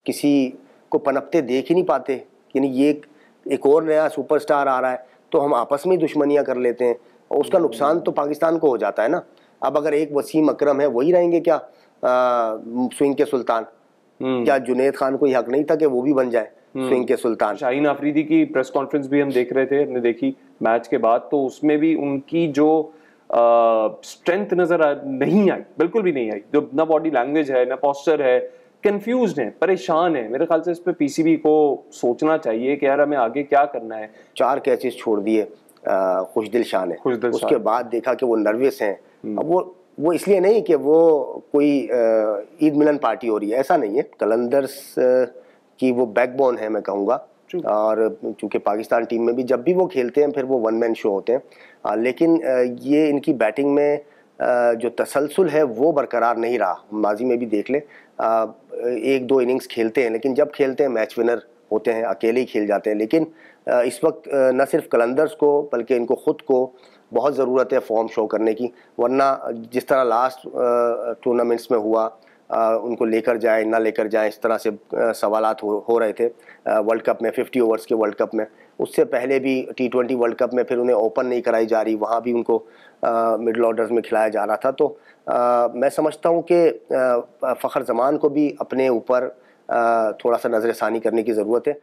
किसी को पनपते देख ही नहीं पाते, यानी ये एक और नया सुपरस्टार आ रहा है तो हम आपस में ही दुश्मनियां कर लेते हैं और उसका नुकसान तो पाकिस्तान को हो जाता है ना। अब अगर एक वसीम अकरम है वही रहेंगे क्या स्विंग के सुल्तान? क्या जुनैद खान को ही हक नहीं था कि वो भी बन जाए स्विंग के सुल्तान? शाहीन आफरीदी की प्रेस कॉन्फ्रेंस भी हम देख रहे थे, हमने देखी मैच के बाद, तो उसमें भी उनकी जो स्ट्रेंथ नहीं आई, बिल्कुल भी नहीं आई। जो ना बॉडी लैंग्वेज है, ना पोस्चर है, कंफ्यूज्ड है, परेशान है। मेरे ख्याल से इस पे पीसीबी को सोचना चाहिए कि यार हमें आगे क्या करना है। 4 कैचेस छोड़ दिए खुशदिल शाह ने, उसके बाद देखा कि वो नर्वस हैं। अब वो इसलिए नहीं कि वो कोई ईद मिलन पार्टी हो रही है, ऐसा नहीं है। कलंदर्स की वो बैकबोन है मैं कहूँगा, और चूंकि पाकिस्तान टीम में भी जब भी वो खेलते हैं फिर वो वन मैन शो होते हैं, लेकिन ये इनकी बैटिंग में जो तसलसल है वो बरकरार नहीं रहा। माजी में भी देख लें, 1-2 इनिंग्स खेलते हैं लेकिन जब खेलते हैं मैच विनर होते हैं, अकेले ही खेल जाते हैं। लेकिन इस वक्त न सिर्फ कलंदर्स को बल्कि इनको ख़ुद को बहुत ज़रूरत है फॉर्म शो करने की, वरना जिस तरह लास्ट टूर्नामेंट्स में हुआ, उनको लेकर जाए ना लेकर जाए इस तरह से सवालात हो रहे थे वर्ल्ड कप में, 50 ओवर्स के वर्ल्ड कप में। उससे पहले भी T20 वर्ल्ड कप में फिर उन्हें ओपन नहीं कराई जा रही, वहाँ भी उनको मिडल ऑर्डर्स में खिलाया जा रहा था। तो मैं समझता हूँ कि फ़खर जमान को भी अपने ऊपर थोड़ा सा नज़रसानी करने की ज़रूरत है।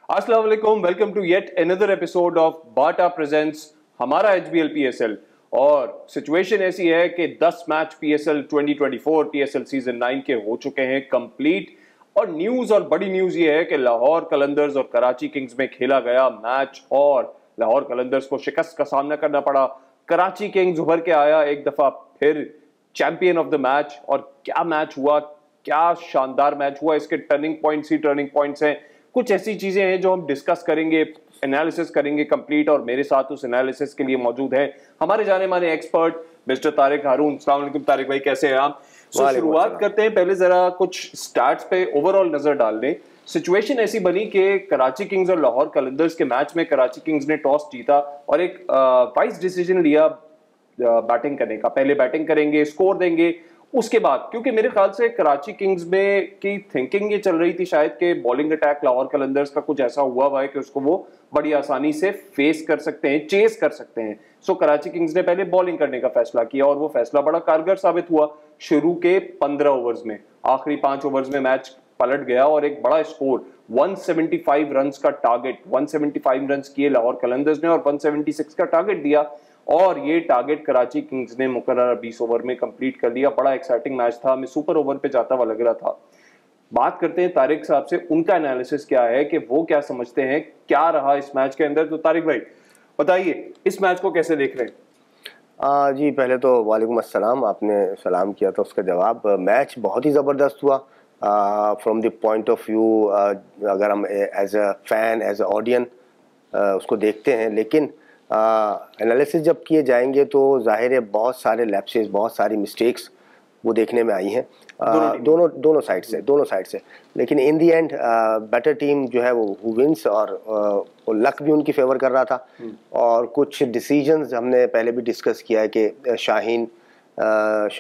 अस्सलाम वालेकुम, welcome to yet another episode of Bata presents हमारा HBL PSL। और सिचुएशन ऐसी है कि 10 मैच PSL 2024 PSL सीजन 9 के हो चुके हैं कंप्लीट। और न्यूज और बड़ी न्यूज ये है कि लाहौर कलंदर्स और कराची किंग्स में खेला गया मैच और लाहौर कलंदर्स को शिकस्त का सामना करना पड़ा। कराची किंग्स उभर के आया एक दफा फिर चैंपियन ऑफ द मैच। और क्या मैच हुआ, क्या शानदार मैच हुआ। इसके टर्निंग पॉइंट्स हैं, कुछ ऐसी चीजें हैं जो हम डिस्कस करेंगे, एनालिसिस करेंगे कंप्लीट। और मेरे साथ उस एनालिसिस के लिए मौजूद है हमारे जाने माने एक्सपर्ट मिस्टर तारिक हारून। अस्सलाम वालेकुम तारिक भाई, कैसे हैं आप? शुरुआत करते हैं, पहले जरा कुछ स्टैट्स पे ओवरऑल नजर डाल दें। सिचुएशन ऐसी बनी कि कराची किंग्स और लाहौर कलंदर्स के मैच में कराची किंग्स ने टॉस जीता और एक वाइज डिसीजन लिया बैटिंग करने का। पहले बैटिंग करेंगे, स्कोर देंगे, उसके बाद क्योंकि मेरे ख्याल से कराची किंग्स में की थिंकिंग ये चल रही थी शायद कि बॉलिंग अटैक लाहौर कलंदर्स का कुछ ऐसा हुआ है कि उसको वो बड़ी आसानी से फेस कर सकते हैं, चेस कर सकते हैं। सो कराची किंग्स ने पहले बॉलिंग करने का फैसला किया और वो फैसला बड़ा कारगर साबित हुआ। शुरू के 15 ओवर्स में, आखिरी 5 ओवर्स में मैच पलट गया और एक बड़ा स्कोर 175 रन का टारगेट, 175 रन किए लाहौर कलंदर्स ने और 176 का टारगेट दिया। और ये टारगेट कराची किंग्स ने मुकर्रर 20 ओवर में कंप्लीट कर लिया। बड़ा एक्साइटिंग मैच था, हमें सुपर ओवर पे जाता हुआ लग रहा था। बात करते हैं तारिक साहब से, उनका एनालिसिस क्या है कि वो क्या समझते हैं, क्या रहा इस मैच के अंदर। तो तारिक भाई बताइए, इस मैच को कैसे देख रहे हैं? जी, पहले तो वालेकुम अस्सलाम, आपने सलाम किया था उसका जवाब। मैच बहुत ही ज़बरदस्त हुआ from the point of view, अगर हम as a fan, as a audience उसको देखते हैं। लेकिन एनालिसिस जब किए जाएंगे तो जाहिर है बहुत सारे लैप्सेस, बहुत सारी मिस्टेक्स वो देखने में आई हैं दोनों साइड से। लेकिन इन दी एंड बेटर टीम जो है वो विंस, और लक भी उनकी फेवर कर रहा था। और कुछ डिसीजंस हमने पहले भी डिस्कस किया है कि शाह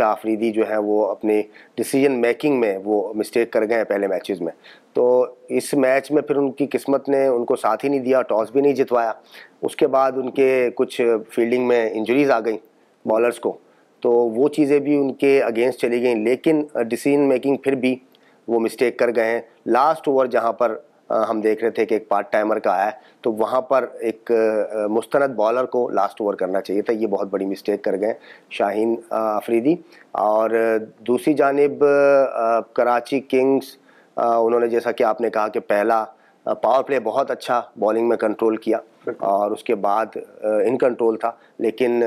अफरीदी जो है वो अपने डिसीजन मेकिंग में वो मिस्टेक कर गए हैं पहले मैचेस में। तो इस मैच में फिर उनकी किस्मत ने उनको साथ ही नहीं दिया, टॉस भी नहीं जितवाया। उसके बाद उनके कुछ फील्डिंग में इंजरीज आ गई बॉलर्स को, तो वो चीज़ें भी उनके अगेंस्ट चली गई। लेकिन डिसीजन मेकिंग फिर भी वो मिस्टेक कर गए हैं। लास्ट ओवर जहाँ पर हम देख रहे थे कि एक पार्ट टाइमर का आया है, तो वहाँ पर एक मुस्तनद बॉलर को लास्ट ओवर करना चाहिए था। ये बहुत बड़ी मिस्टेक कर गए शाहीन अफरीदी। और दूसरी जानिब कराची किंग्स, उन्होंने जैसा कि आपने कहा कि पहला पावर प्ले बहुत अच्छा बॉलिंग में कंट्रोल किया और उसके बाद इन कंट्रोल था। लेकिन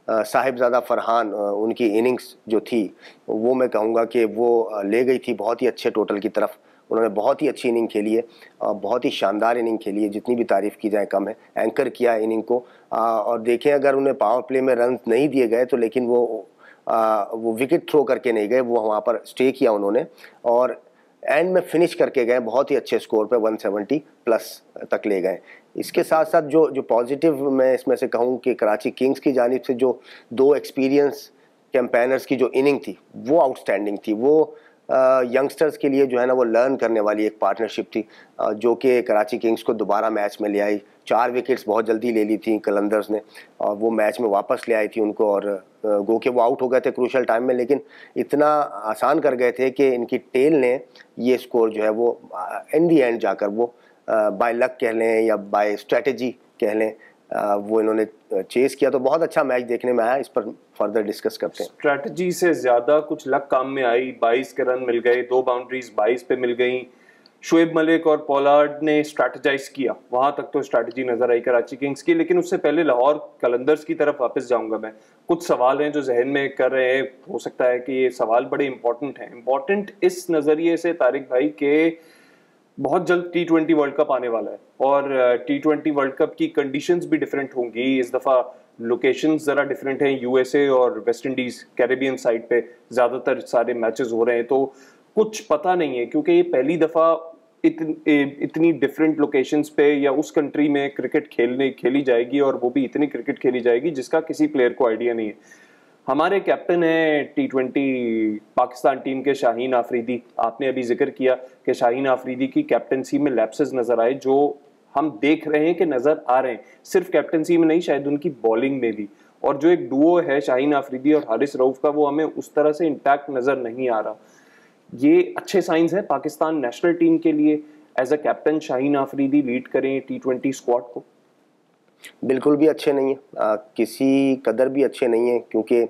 साहिबजादा फरहान, उनकी इनिंग्स जो थी वो मैं कहूँगा कि वो ले गई थी बहुत ही अच्छे टोटल की तरफ। उन्होंने बहुत ही अच्छी इनिंग खेली है, बहुत ही शानदार इनिंग खेली है, जितनी भी तारीफ़ की जाए कम है। एंकर किया इनिंग को, और देखें अगर उन्हें पावर प्ले में रन नहीं दिए गए तो लेकिन वो विकेट थ्रो करके नहीं गए, वो वहाँ पर स्टे किया उन्होंने और एंड में फिनिश करके गए बहुत ही अच्छे स्कोर पे 170 प्लस तक ले गए। इसके साथ साथ जो पॉजिटिव मैं इसमें से कहूँ कि कराची किंग्स की जानिब से जो 2 एक्सपीरियंस कैंपेनर्स की जो इनिंग थी वो आउटस्टैंडिंग थी। वो यंगस्टर्स के लिए जो है ना वो लर्न करने वाली एक पार्टनरशिप थी, जो कि कराची किंग्स को दोबारा मैच में ले आई। 4 विकेट्स बहुत जल्दी ले ली थी कलंदर्स ने और वो मैच में वापस ले आई थी उनको, और गो के वो आउट हो गए थे क्रूशल टाइम में, लेकिन इतना आसान कर गए थे कि इनकी टेल ने ये स्कोर जो है वो इन दी एंड जाकर वो बाय लक कह लें या बाय स्ट्रेटजी कह लें, वो इन्होंने चेस किया। तो बहुत अच्छा मैच देखने में आया, इस पर फर्दर डिस्कस करते हैं। स्ट्रेटजी से ज्यादा कुछ लक काम में आई। 22 के रन मिल गए, 2 बाउंड्रीज 22 पे मिल गई। शोएब मलिक और पोलार्ड ने स्ट्रेटजाइज किया, वहां तक तो स्ट्रेटजी नजर आई कराची किंग्स की। लेकिन उससे पहले लाहौर कलंदर्स की तरफ वापस जाऊंगा मैं। कुछ सवाल हैं जो जहन में कर रहे हैं, हो सकता है कि ये सवाल बड़े इंपॉर्टेंट हैं। इंपॉर्टेंट इस नजरिए से तारिक भाई के बहुत जल्द T20 वर्ल्ड कप आने वाला है और T20 वर्ल्ड कप की कंडीशंस भी डिफरेंट होंगी। इस दफा लोकेशंस जरा डिफरेंट हैं, यूएसए और वेस्ट इंडीज कैरेबियन साइड पे ज्यादातर सारे मैचेस हो रहे हैं, तो कुछ पता नहीं है क्योंकि ये पहली दफा इतनी डिफरेंट लोकेशंस पे या उस कंट्री में क्रिकेट खेली जाएगी, और वो भी इतनी क्रिकेट खेली जाएगी जिसका किसी प्लेयर को आइडिया नहीं है। हमारे कैप्टन है T20 पाकिस्तान टीम के शाहीन आफरीदी। आपने अभी जिक्र किया कि शाहीन आफरीदी की कैप्टनसी में लैप्सेस नजर आए, जो हम देख रहे हैं कि नजर आ रहे हैं, सिर्फ कैप्टनसी में नहीं शायद उनकी बॉलिंग में भी। और जो एक डुओ है शाहीन आफरीदी और हारिस रऊफ का, वो हमें उस तरह से इंटैक्ट नजर नहीं आ रहा। ये अच्छे साइंस है पाकिस्तान नेशनल टीम के लिए as a captain Shaheen Afridi lead करें T20 स्क्वाड को? बिल्कुल भी अच्छे नहीं है, किसी कदर भी अच्छे नहीं है, क्योंकि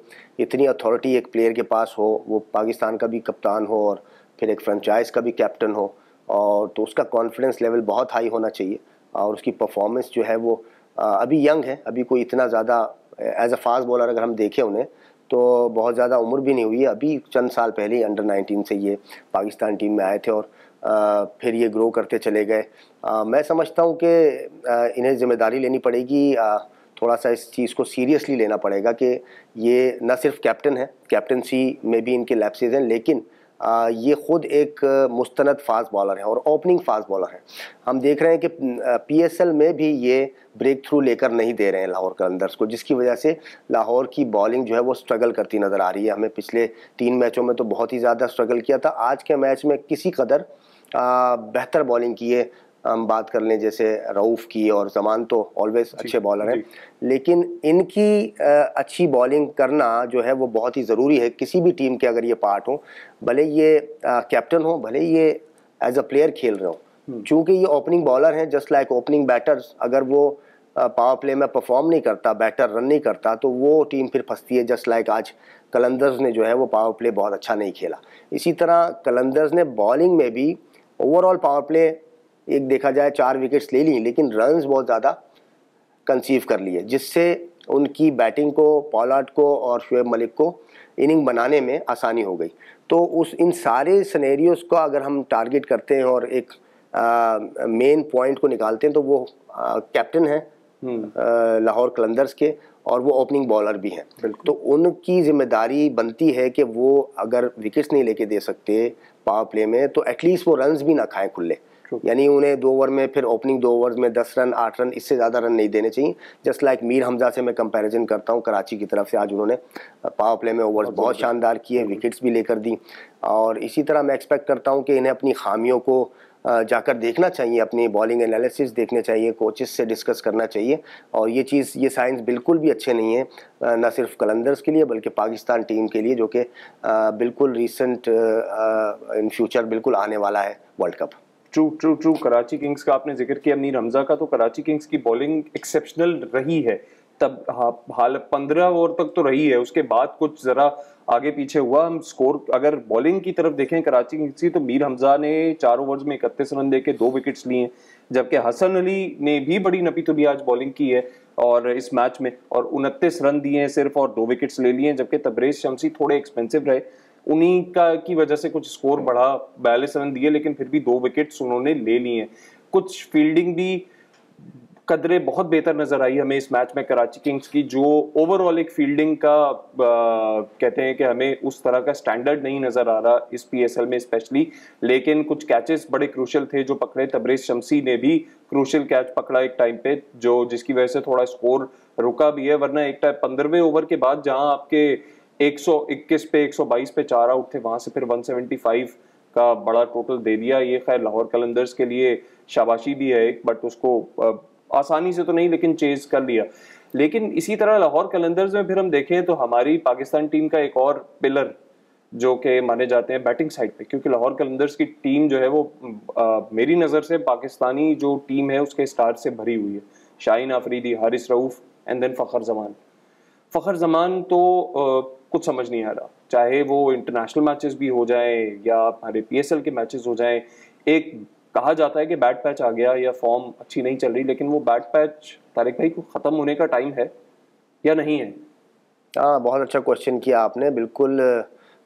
इतनी अथॉरिटी एक प्लेयर के पास हो, वो पाकिस्तान का भी कप्तान हो और फिर एक फ्रेंचाइज का भी कैप्टन हो, और तो उसका कॉन्फिडेंस लेवल बहुत हाई होना चाहिए। और उसकी परफॉर्मेंस जो है वो अभी यंग है, अभी कोई इतना ज़्यादा एज अ फास्ट बॉलर अगर हम देखें उन्हें तो बहुत ज़्यादा उम्र भी नहीं हुई है, अभी चंद साल पहले ही अंडर 19 से ये पाकिस्तान टीम में आए थे और फिर ये ग्रो करते चले गए। मैं समझता हूँ कि इन्हें ज़िम्मेदारी लेनी पड़ेगी, थोड़ा सा इस चीज़ को सीरियसली लेना पड़ेगा कि ये न सिर्फ कैप्टन है, कैप्टनसी में भी इनके लैप्सेस हैं, लेकिन ये खुद एक मुस्तनद फास्ट बॉलर है और ओपनिंग फास्ट बॉलर है। हम देख रहे हैं कि PSL में भी ये ब्रेक थ्रू लेकर नहीं दे रहे हैं लाहौर कलंदर्स को, जिसकी वजह से लाहौर की बॉलिंग जो है वो स्ट्रगल करती नज़र आ रही है। हमें पिछले 3 मैचों में तो बहुत ही ज़्यादा स्ट्रगल किया था, आज के मैच में किसी कदर बेहतर बॉलिंग की है। हम बात कर लें जैसे रऊफ़ की, और जमान तो ऑलवेज अच्छे बॉलर हैं, लेकिन इनकी अच्छी बॉलिंग करना जो है वो बहुत ही ज़रूरी है किसी भी टीम के, अगर ये पार्ट हो, भले ये कैप्टन हो, भले ये एज अ प्लेयर खेल रहे हो। चूँकि ये ओपनिंग बॉलर हैं, जस्ट लाइक ओपनिंग बैटर्स, अगर वो पावर प्ले में परफॉर्म नहीं करता, बैटर रन नहीं करता, तो वो टीम फिर फंसती है। जस्ट लाइक आज कलंदर्स ने जो है वो पावर प्ले बहुत अच्छा नहीं खेला, इसी तरह कलंदर्स ने बॉलिंग में भी ओवरऑल पावर प्ले एक देखा जाए 4 विकेट्स ले ली, लेकिन रन्स बहुत ज़्यादा कंसीव कर लिए, जिससे उनकी बैटिंग को, पोलार्ड को और शोएब मलिक को इनिंग बनाने में आसानी हो गई। तो इन सारे सिनेरियोस को अगर हम टारगेट करते हैं और एक मेन पॉइंट को निकालते हैं, तो वो कैप्टन है लाहौर कलंदर्स के, और वो ओपनिंग बॉलर भी हैं। तो उनकी जिम्मेदारी बनती है कि वो अगर विकेट्स नहीं लेके दे सकते पावर प्ले में, तो एटलीस्ट वो रन्स भी ना खाएं खुले। यानी उन्हें 2 ओवर में, फिर ओपनिंग 2 ओवर्स में 10 रन 8 रन, इससे ज़्यादा रन नहीं देने चाहिए। जस्ट लाइक मीर हमजा से मैं कंपैरिजन करता हूँ कराची की तरफ से, आज उन्होंने पावर प्ले में ओवर्स बहुत शानदार किए, विकेट्स भी लेकर दी। और इसी तरह मैं एक्सपेक्ट करता हूँ कि इन्हें अपनी खामियों को जाकर देखना चाहिए, अपनी बॉलिंग एनालिसिस देखने चाहिए, कोचेस से डिस्कस करना चाहिए। और ये साइंस बिल्कुल भी अच्छे नहीं है, न सिर्फ कलंदर्स के लिए बल्कि पाकिस्तान टीम के लिए, जो कि बिल्कुल रिसेंट इन फ्यूचर बिल्कुल आने वाला है world cup. True. Karachi Kings का आपने जिक्र किया मीर हमजा का, तो कराची किंग्स की बॉलिंग एक्सेप्शनल रही है। तब हाल 15 ओवर तक तो रही है, उसके बाद कुछ जरा आगे पीछे हुआ। हम स्कोर अगर बॉलिंग की तरफ देखें कराची किंग्स की, तो मीर हमजा ने 4 ओवर्स में 31 रन देके 2 विकेट्स लिए, जबकि हसन अली ने भी बड़ी नपी तुली आज बॉलिंग की है और इस मैच में, और 29 रन दिए हैं सिर्फ और 2 विकेट्स ले लिए, जबकि तबरेज शमसी थोड़े एक्सपेंसिव रहे, उन्हीं की वजह से कुछ स्कोर बढ़ा, 42 रन दिए, लेकिन फिर भी 2 विकेट्स उन्होंने ले लिए। कुछ फील्डिंग भी कदरें बहुत बेहतर नजर आई हमें इस मैच में कराची किंग्स की, जो ओवरऑल एक फील्डिंग का कहते हैं कि हमें उस तरह का स्टैंडर्ड नहीं नजर आ रहा इस पीएसएल में स्पेशली, लेकिन कुछ कैचेस बड़े क्रूशल थे जो पकड़े। तबरेज शमसी ने भी क्रूशल कैच पकड़ा एक टाइम पे, जो जिसकी वजह से थोड़ा स्कोर रुका भी है, वरना एक टाइम 15वें ओवर के बाद जहां आपके 121 पे 122 पे 4 आउट थे, वहां से फिर 175 का बड़ा टोटल दे दिया। ये खैर लाहौर कलंदर्स के लिए शाबाशी भी है एक, बट उसको आसानी से तो नहीं लेकिन चेज कर लिया। लेकिन इसी तरह लाहौर कलंदर्स में फिर हम देखें तो हमारी पाकिस्तान टीम का एक और पिलर जो कि माने जाते हैं बैटिंग साइड पे, क्योंकि लाहौर कलंदर्स की टीम जो है वो मेरी नज़र से पाकिस्तानी जो टीम है उसके स्टार से भरी हुई है। Shaheen Afridi, Haris Rauf and then Fakhar Zaman. फ़खर जमान तो कुछ समझ नहीं आ रहा, चाहे वो इंटरनेशनल मैचेस भी हो जाए या हमारे पीएसएल के मैचेस हो जाए। एक कहा जाता है कि बैट पैच आ गया या फॉर्म अच्छी नहीं चल रही, लेकिन वो बैट पैच तारिक भाई को ख़त्म होने का टाइम है या नहीं है? हाँ, बहुत अच्छा क्वेश्चन किया आपने। बिल्कुल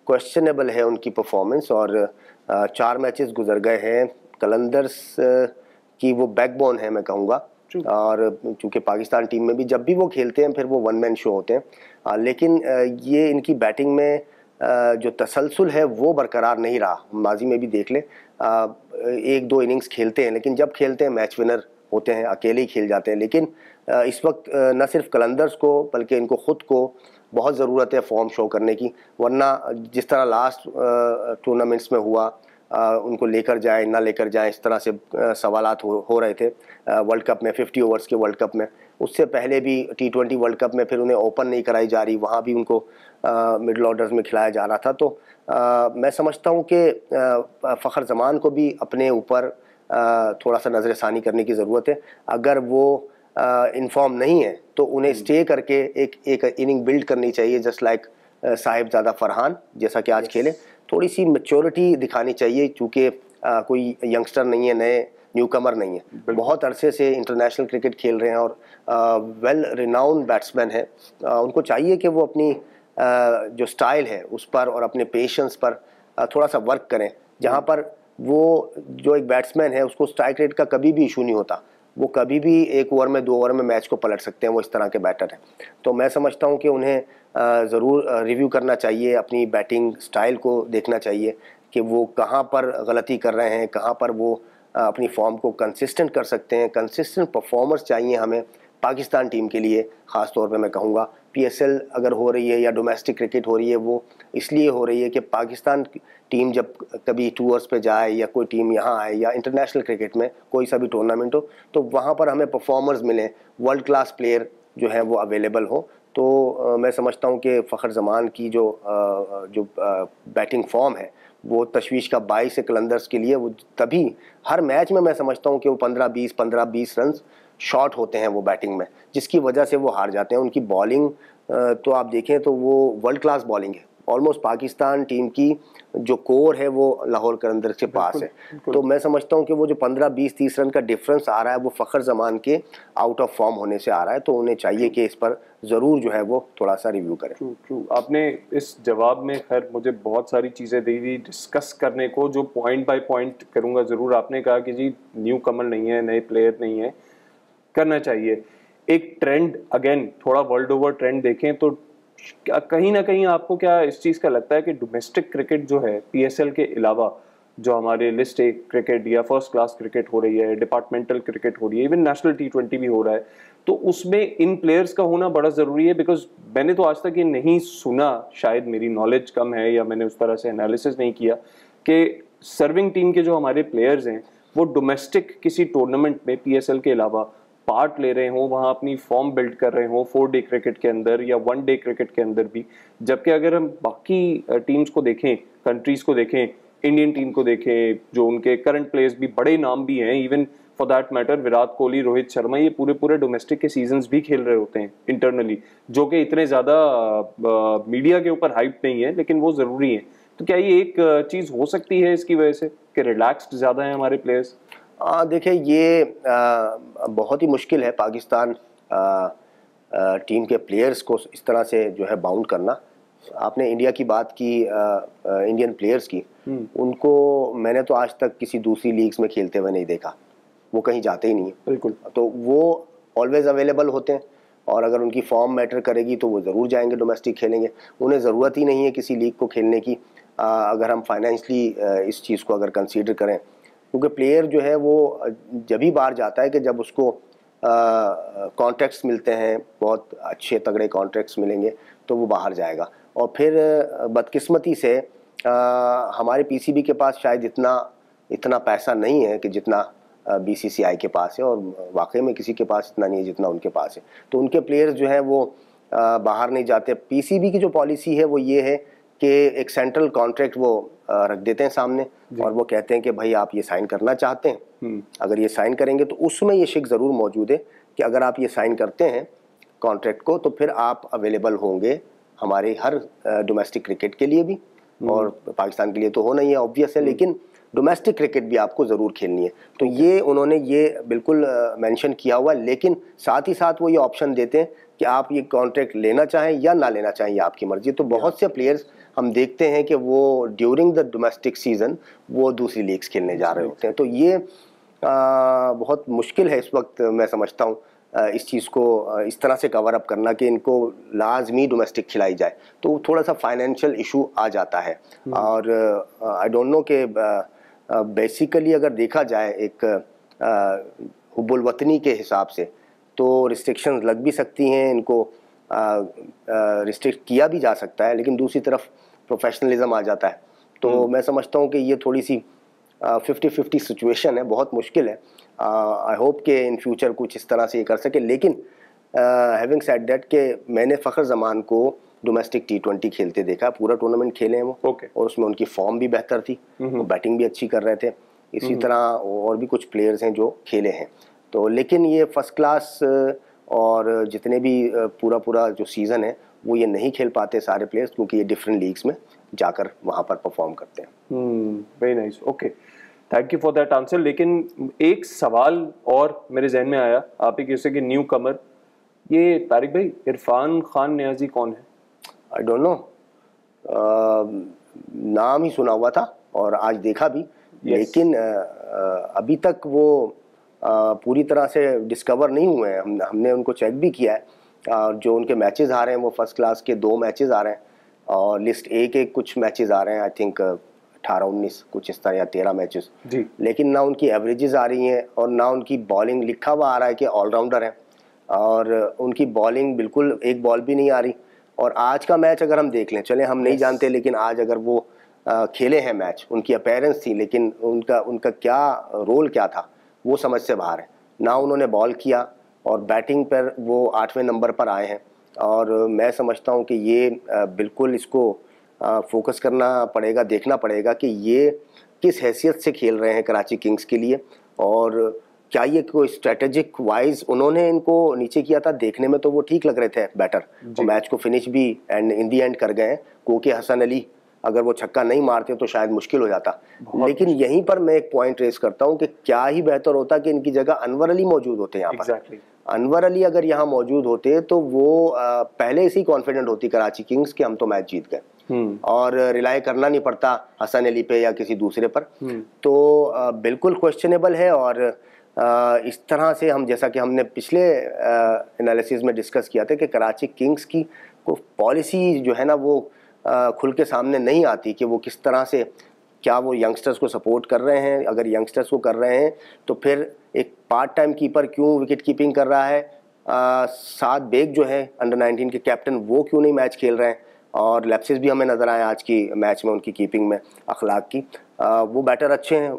क्वेश्चनेबल है उनकी परफॉर्मेंस, और 4 मैचेस गुजर गए हैं। कलंदर्स की वो बैकबोन है मैं कहूँगा, और चूँकि पाकिस्तान टीम में भी जब भी वो खेलते हैं फिर वो वन मैन शो होते हैं, लेकिन ये इनकी बैटिंग में जो तसलसल है वो बरकरार नहीं रहा। माजी में भी देख लें, 1-2 इनिंग्स खेलते हैं लेकिन जब खेलते हैं मैच विनर होते हैं, अकेले ही खेल जाते हैं। लेकिन इस वक्त न सिर्फ कलंदर्स को बल्कि इनको ख़ुद को बहुत ज़रूरत है फॉर्म शो करने की, वरना जिस तरह लास्ट टूर्नामेंट्स में हुआ, उनको लेकर जाए ना लेकर जाए इस तरह से सवालात हो रहे थे वर्ल्ड कप में, 50 ओवर्स के वर्ल्ड कप में। उससे पहले भी T20 वर्ल्ड कप में फिर उन्हें ओपन नहीं कराई जा रही, वहाँ भी उनको मिडिल ऑर्डर्स में खिलाया जा रहा था। तो मैं समझता हूँ कि फ़खर जमान को भी अपने ऊपर थोड़ा सा नज़रसानी करने की ज़रूरत है। अगर वो इन्फॉर्म नहीं है तो उन्हें स्टे करके एक इनिंग बिल्ड करनी चाहिए, जस्ट लाइक साहिबजादा फरहान जैसा कि आज खेले। थोड़ी सी मैच्योरिटी दिखानी चाहिए, चूँकि कोई यंगस्टर नहीं है, नए न्यूकमर नहीं है, बहुत अरसे से इंटरनेशनल क्रिकेट खेल रहे हैं और वेल रिनाउंड बैट्समैन है। उनको चाहिए कि वो अपनी जो स्टाइल है उस पर और अपने पेशेंस पर थोड़ा सा वर्क करें, जहाँ पर वो जो एक बैट्समैन है उसको स्ट्राइक रेट का कभी भी इशू नहीं होता। वो कभी भी 1 ओवर में 2 ओवर में मैच को पलट सकते हैं, वो इस तरह के बैटर हैं। तो मैं समझता हूँ कि उन्हें ज़रूर रिव्यू करना चाहिए, अपनी बैटिंग स्टाइल को देखना चाहिए कि वो कहाँ पर गलती कर रहे हैं, कहाँ पर वो अपनी फॉर्म को कंसिस्टेंट कर सकते हैं। कंसिस्टेंट परफॉर्मर्स चाहिए हमें पाकिस्तान टीम के लिए, ख़ास तौर पे मैं कहूँगा। पीएसएल अगर हो रही है या डोमेस्टिक क्रिकेट हो रही है, वो इसलिए हो रही है कि पाकिस्तान टीम जब कभी टूर्स पे जाए या कोई टीम यहाँ आए या इंटरनेशनल क्रिकेट में कोई सा भी टूर्नामेंट हो, तो वहाँ पर हमें परफॉर्मर्स मिलें, वर्ल्ड क्लास प्लेयर जो है वो अवेलेबल हो। तो मैं समझता हूँ कि फ़खर जमान की जो बैटिंग फॉर्म है वो तशवीश का बाइस है कलंदर्स के लिए। वो तभी हर मैच में मैं समझता हूँ कि वो 15-20 रन शॉर्ट होते हैं वो बैटिंग में, जिसकी वजह से वो हार जाते हैं। उनकी बॉलिंग तो आप देखें तो वो वर्ल्ड क्लास बॉलिंग है। ऑलमोस्ट पाकिस्तान टीम की जो कोर है वो लाहौर कलंदर्स के पास है। तो मैं समझता हूँ कि वो जो 15-20-30 रन का डिफरेंस आ रहा है वो फ़खर जमान के आउट ऑफ फॉर्म होने से आ रहा है। तो उन्हें चाहिए कि इस पर ज़रूर जो है वो थोड़ा सा रिव्यू करें। ट्रू। आपने इस जवाब में खैर मुझे बहुत सारी चीज़ें दी थी डिस्कस करने को, जो पॉइंट बाय पॉइंट करूँगा ज़रूर। आपने कहा कि जी न्यू कमर नहीं है, नए प्लेयर नहीं है, करना चाहिए एक ट्रेंड। अगेन थोड़ा वर्ल्ड ओवर ट्रेंड देखें तो कहीं ना कहीं आपको क्या इस चीज़ का लगता है कि डोमेस्टिक क्रिकेट जो है पीएसएल के अलावा, जो हमारे लिस्ट ए क्रिकेट या फर्स्ट क्लास क्रिकेट हो रही है, डिपार्टमेंटल क्रिकेट हो रही है, इवन नेशनल T20 भी हो रहा है, तो उसमें इन प्लेयर्स का होना बड़ा ज़रूरी है? बिकॉज मैंने तो आज तक ये नहीं सुना, शायद मेरी नॉलेज कम है या मैंने उस तरह से एनालिसिस नहीं किया, कि सर्विंग टीम के जो हमारे प्लेयर्स हैं वो डोमेस्टिक किसी टूर्नामेंट में पीएसएल के अलावा पार्ट ले रहे हों, वहाँ अपनी फॉर्म बिल्ड कर रहे हों 4 डे क्रिकेट के अंदर या 1 डे क्रिकेट के अंदर भी। जबकि अगर हम बाकी टीम्स को देखें, कंट्रीज़ को देखें, इंडियन टीम को देखें, जो उनके करंट प्लेयर्स भी बड़े नाम भी हैं, even for that matter Virat Kohli, Rohit Sharma, ये पूरे डोमेस्टिक के सीजन्स भी खेल रहे होते हैं इंटरनली, जो कि इतने ज़्यादा मीडिया के ऊपर हाइप नहीं है, लेकिन वो ज़रूरी है। तो क्या ये एक चीज़ हो सकती है इसकी वजह से कि रिलैक्स्ड ज़्यादा हैं हमारे प्लेयर्स? देखिए ये बहुत ही मुश्किल है पाकिस्तान टीम के प्लेयर्स को इस तरह से जो है बाउंड करना। आपने इंडिया की बात की, इंडियन प्लेयर्स की, उनको मैंने तो आज तक किसी दूसरी लीग्स में खेलते हुए नहीं देखा, वो कहीं जाते ही नहीं है। बिल्कुल। तो वो ऑलवेज अवेलेबल होते हैं, और अगर उनकी फॉर्म मैटर करेगी तो वो ज़रूर जाएंगे, डोमेस्टिक खेलेंगे। उन्हें ज़रूरत ही नहीं है किसी लीग को खेलने की, अगर हम फाइनेंशली इस चीज़ को अगर कंसीडर करें, क्योंकि प्लेयर जो है वो जब ही बाहर जाता है कि जब उसको कॉन्ट्रैक्ट्स मिलते हैं, बहुत अच्छे तगड़े कॉन्ट्रैक्ट्स मिलेंगे तो वो बाहर जाएगा। और फिर बदकिस्मती से हमारे पीसीबी के पास शायद इतना पैसा नहीं है कि जितना बीसीसीआई के पास है, और वाकई में किसी के पास इतना नहीं है जितना उनके पास है। तो उनके प्लेयर्स जो हैं वो बाहर नहीं जाते। पीसीबी की जो पॉलिसी है वो ये है कि एक सेंट्रल कॉन्ट्रैक्ट वो रख देते हैं सामने, और वो कहते हैं कि भाई आप ये साइन करना चाहते हैं, अगर ये साइन करेंगे तो उसमें ये शिक ज़रूर मौजूद है कि अगर आप ये साइन करते हैं कॉन्ट्रैक्ट को तो फिर आप अवेलेबल होंगे हमारे हर डोमेस्टिक क्रिकेट के लिए भी, और पाकिस्तान के लिए तो होना ही है, ऑब्वियस है, लेकिन डोमेस्टिक क्रिकेट भी आपको ज़रूर खेलनी है। तो ये उन्होंने ये बिल्कुल मेंशन किया हुआ, लेकिन साथ ही साथ वो ये ऑप्शन देते हैं कि आप ये कॉन्ट्रैक्ट लेना चाहें या ना लेना चाहें, ये आपकी मर्जी। तो बहुत से प्लेयर्स हम देखते हैं कि वो ड्यूरिंग द डोमेस्टिक सीज़न वो दूसरी लीग्स खेलने जा रहे होते हैं। तो ये बहुत मुश्किल है इस वक्त, मैं समझता हूँ इस चीज़ को इस तरह से कवर अप करना कि इनको लाजमी डोमेस्टिक खिलाई जाए, तो थोड़ा सा फाइनेंशियल इशू आ जाता है। और आई डोंट नो कि बेसिकली अगर देखा जाए एक हुब्बुल वतनी के हिसाब से तो रिस्ट्रिक्शंस लग भी सकती हैं, इनको रिस्ट्रिक्ट किया भी जा सकता है, लेकिन दूसरी तरफ प्रोफेशनलिज्म आ जाता है। तो मैं समझता हूँ कि ये थोड़ी सी 50-50 सिचुएशन है, बहुत मुश्किल है। आई होप कि इन फ्यूचर कुछ इस तरह से ये कर सके। लेकिन हैविंग सेड दैट कि मैंने फ़खर जमान को डोमेस्टिक T20 खेलते देखा, पूरा टूर्नामेंट खेले हैं वो, और उसमें उनकी फॉर्म भी बेहतर थी, वो बैटिंग भी अच्छी कर रहे थे। इसी तरह और भी कुछ प्लेयर्स हैं जो खेले हैं। तो लेकिन ये फर्स्ट क्लास और जितने भी पूरा जो सीज़न है वो ये नहीं खेल पाते सारे प्लेयर्स, क्योंकि ये डिफरेंट लीग्स में जाकर वहाँ पर परफॉर्म करते हैं। Very nice, okay, thank you for that answer. लेकिन एक सवाल और मेरे जहन में आया, आप ही जैसे कि न्यू कमर, ये तारिक भाई इरफान खान नियाजी कौन है? आई डोंट नो, नाम ही सुना हुआ था और आज देखा भी, लेकिन अभी तक वो पूरी तरह से डिस्कवर नहीं हुए हैं। हमने उनको चेक भी किया है, जो उनके मैचेस आ रहे हैं वो फर्स्ट क्लास के 2 मैचेस आ रहे हैं, और लिस्ट एक कुछ मैचेस आ रहे हैं, आई थिंक 18-19 कुछ इस तरह, या 13 मैचेस जी। लेकिन ना उनकी एवरेजेस आ रही हैं और ना उनकी बॉलिंग, लिखा हुआ आ रहा है कि ऑलराउंडर है, और उनकी बॉलिंग बिल्कुल एक बॉल भी नहीं आ रही। और आज का मैच अगर हम देख लें, चले हम नहीं जानते, लेकिन आज अगर वो खेले हैं मैच, उनकी अपीयरेंस थी, लेकिन उनका क्या रोल क्या था वो समझ से बाहर है। ना उन्होंने बॉल किया, और बैटिंग पर वो 8वें नंबर पर आए हैं। और मैं समझता हूँ कि ये बिल्कुल इसको फोकस करना पड़ेगा, देखना पड़ेगा कि ये किस हैसियत से खेल रहे हैं कराची किंग्स के लिए, और क्या ये कोई स्ट्रेटेजिक वाइज उन्होंने इनको नीचे किया था। देखने में तो वो ठीक लग रहे थे बैटर, और मैच को फिनिश भी एंड इन दी एंड कर गए, क्योंकि हसन अली अगर वो छक्का नहीं मारते तो शायद मुश्किल हो जाता। लेकिन यहीं पर मैं एक पॉइंट रेस करता हूँ कि क्या ही बेहतर होता कि इनकी जगह अनवर अली मौजूद होते यहाँ पर। अनवर अली अगर यहाँ मौजूद होते तो वो पहले से ही कॉन्फिडेंट होती कराची किंग्स कि हम तो मैच जीत गए, और रिलाई करना नहीं पड़ता हसन अली पे या किसी दूसरे पर। तो बिल्कुल क्वेश्चनेबल है। और इस तरह से हम, जैसा कि हमने पिछले एनालिसिस में डिस्कस किया था कि कराची किंग्स की को पॉलिसी जो है ना वो खुल के सामने नहीं आती कि वो किस तरह से, क्या वो यंगस्टर्स को सपोर्ट कर रहे हैं। अगर यंगस्टर्स को कर रहे हैं तो फिर एक पार्ट टाइम कीपर क्यों विकेट कीपिंग कर रहा है, साद बेग जो है अंडर 19 के कैप्टन, वो क्यों नहीं मैच खेल रहे हैं। और लैप्सेस भी हमें नज़र आए आज की मैच में उनकी कीपिंग में, अखलाक की। वो बैटर अच्छे हैं,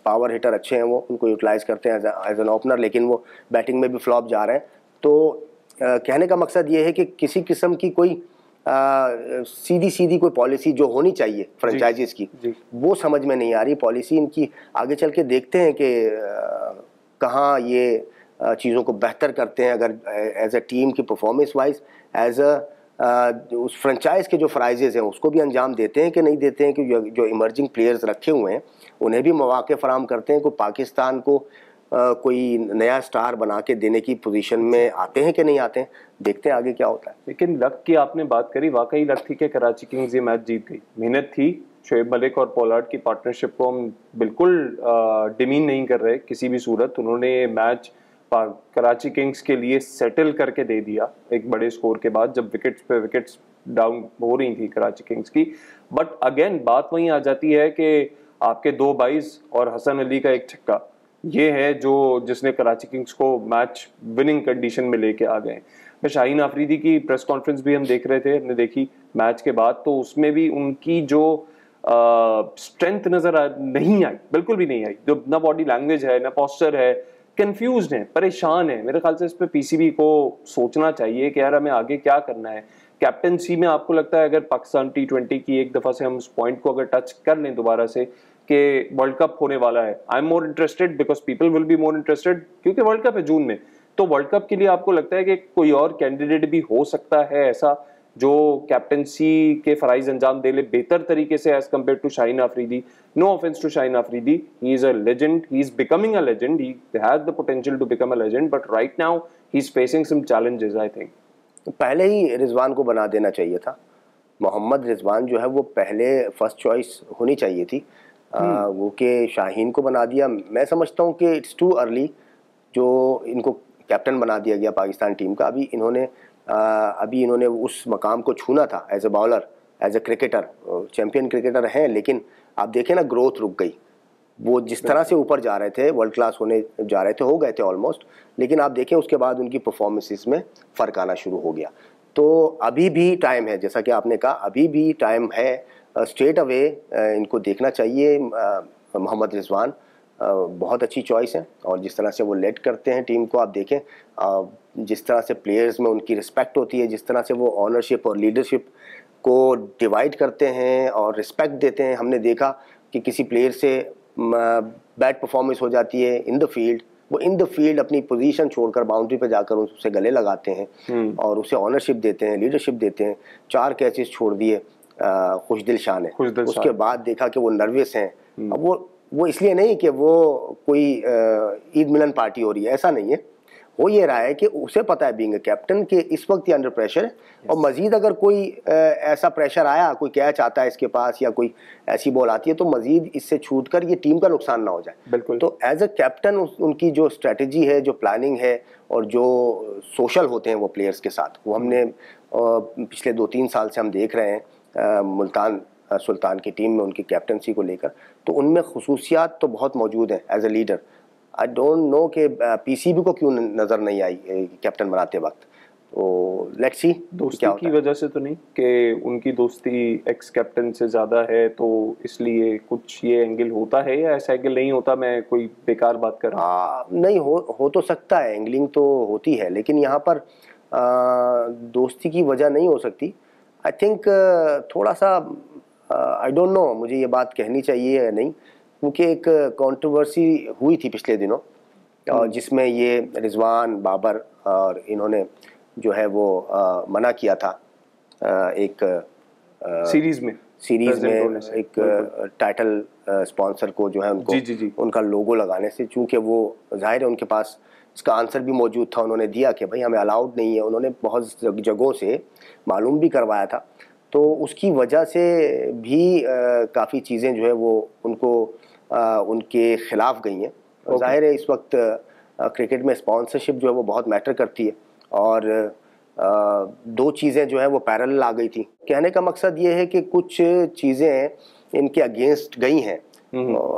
पावर हिटर अच्छे हैं, वो उनको यूटिलाइज़ करते हैं एज एन ओपनर, लेकिन वो बैटिंग में भी फ्लॉप जा रहे हैं। तो कहने का मकसद ये है कि किसी किस्म की कोई सीधी कोई पॉलिसी जो होनी चाहिए फ्रेंचाइजीज की, वो समझ में नहीं आ रही पॉलिसी इनकी। आगे चल के देखते हैं कि कहाँ ये चीज़ों को बेहतर करते हैं, अगर एज अ टीम की परफॉर्मेंस वाइज, एज अ उस फ्रेंचाइज के जो फ्राइजेज हैं उसको भी अंजाम देते हैं कि नहीं देते हैं, कि जो इमर्जिंग प्लेयर्स रखे हुए हैं उन्हें भी मौके फराम करते हैं, को पाकिस्तान को कोई नया स्टार बना के देने की पोजीशन में आते हैं कि नहीं आते हैं। देखते हैं आगे क्या होता है। लेकिन लक की आपने बात करी, वाकई लक थी कि कराची किंग्स ये मैच जीत गई। मेहनत थी, शोएब मलिक और पोलार्ड की पार्टनरशिप को हम बिल्कुल डिमीन नहीं कर रहे किसी भी सूरत। उन्होंने मैच कराची किंग्स के लिए सेटल करके दे दिया एक बड़े स्कोर के बाद, जब विकेट्स पे विकेट्स डाउन हो रही थी कराची किंग्स की। बट अगेन बात वहीं आ जाती है कि आपके 2 बाइज और हसन अली का एक छक्का, ये है जो जिसने कराची किंग्स को मैच विनिंग कंडीशन में लेके आ गए। शाहीन आफरीदी की प्रेस कॉन्फ्रेंस भी हम देख रहे थे, हमने देखी मैच के बाद, तो उसमें भी उनकी जो स्ट्रेंथ नहीं आई, बिल्कुल भी नहीं आई। जो ना बॉडी लैंग्वेज है, ना पोस्चर है, कंफ्यूज्ड है, परेशान है। मेरे ख्याल से इस पे पीसीबी को सोचना चाहिए कि यार हमें आगे क्या करना है। कैप्टनसी में आपको लगता है अगर पाकिस्तान T20 की एक दफा से हम उस पॉइंट को अगर टच कर लें दोबारा से कि वर्ल्ड कप होने वाला है, I am more interested because people will be more interested, क्योंकि वर्ल्ड कप है जून में। तो वर्ल्ड कप के लिए आपको लगता है कि कोई और कैंडिडेट भी हो सकता है ऐसा जो कैप्टनसी के फराइज अंजाम दे ले बेहतर तरीके से as compare to Shaheen Afridi? No offence to Shaheen Afridi, he is a legend, he is becoming a legend, he has the potential to become a legend, but right now he is facing some challenges. I think पहले ही रिजवान को बना देना चाहिए था। मोहम्मद रिजवान जो है वो पहले फर्स्ट चॉइस होनी चाहिए थी, वो के शाहीन को बना दिया। मैं समझता हूँ कि इट्स टू अर्ली जो इनको कैप्टन बना दिया गया पाकिस्तान टीम का। अभी इन्होंने उस मकाम को छूना था as a bowler, as a cricketer, champion cricketer हैं, लेकिन आप देखें ना ग्रोथ रुक गई। वो जिस तरह से ऊपर जा रहे थे, वर्ल्ड क्लास होने जा रहे थे, हो गए थे ऑलमोस्ट, लेकिन आप देखें उसके बाद उनकी परफॉर्मेंसेस में फ़र्क आना शुरू हो गया। तो अभी भी टाइम है, जैसा कि आपने कहा, अभी भी टाइम है। स्ट्रेट अवे इनको देखना चाहिए। मोहम्मद रिजवान बहुत अच्छी चॉइस है, और जिस तरह से वो लेड करते हैं टीम को, आप देखें जिस तरह से प्लेयर्स में उनकी रिस्पेक्ट होती है, जिस तरह से वो ऑनरशिप और लीडरशिप को डिवाइड करते हैं और रिस्पेक्ट देते हैं। हमने देखा कि किसी प्लेयर से बैड परफॉर्मेंस हो जाती है इन द फील्ड, वो इन द फील्ड अपनी पोजीशन छोड़कर बाउंड्री पे जाकर उससे गले लगाते हैं और उसे ऑनरशिप देते हैं, लीडरशिप देते हैं। 4 कैचेस छोड़ दिए खुशदिल शाह ने। उसके बाद देखा कि वो नर्वस हैं। अब वो इसलिए नहीं कि वो कोई ईद मिलन पार्टी हो रही है, ऐसा नहीं है। हो ये रहा है कि उसे पता है बीइंग ए कैप्टन कि इस वक्त ये अंडर प्रेशर है, और मजीद अगर कोई ऐसा प्रेशर आया, कोई कैच आता है इसके पास या कोई ऐसी बॉल आती है, तो मजीद इससे छूट कर ये टीम का नुकसान ना हो जाए। बिल्कुल। तो एज ए कैप्टन उनकी जो स्ट्रेटजी है, जो प्लानिंग है, और जो सोशल होते हैं वो प्लेयर्स के साथ, वो हमने पिछले 2-3 साल से हम देख रहे हैं मुल्तान सुल्तान की टीम में उनकी कैप्टनसी को लेकर। तो उनमें खुसूसियात तो बहुत मौजूद हैं as a leader. I don't know कि पीसीबी को क्यों नज़र नहीं आई कैप्टन बनाते वक्त। तो लेट्स सी दोस्ती की वजह से तो नहीं कि उनकी दोस्ती एक्स कैप्टन से ज़्यादा है, तो इसलिए कुछ ये एंगल होता है, या ऐसा एंगल नहीं होता? मैं कोई बेकार बात कर रहा हूँ? नहीं, हो तो सकता है, एंगलिंग तो होती है, लेकिन यहाँ पर दोस्ती की वजह नहीं हो सकती। आई थिंक थोड़ा सा आई डोंट नो, मुझे ये बात कहनी चाहिए या नहीं, क्योंकि एक कंट्रोवर्सी हुई थी पिछले दिनों, जिसमें ये रिजवान, बाबर और इन्होंने जो है वो मना किया था एक सीरीज में एक टाइटल स्पॉन्सर को जो है उनको उनका लोगो लगाने से, चूंकि वो जाहिर है उनके पास इसका आंसर भी मौजूद था, उन्होंने दिया कि भाई हमें अलाउड नहीं है। उन्होंने बहुत जगहों से मालूम भी करवाया था, तो उसकी वजह से भी काफ़ी चीज़ें जो है वो उनको उनके खिलाफ गई हैं। जाहिर है इस वक्त क्रिकेट में स्पॉन्सरशिप जो है वो बहुत मैटर करती है, और 2 चीज़ें जो है वो पैरेलल आ गई थी। कहने का मकसद ये है कि कुछ चीज़ें इनके अगेंस्ट गई हैं।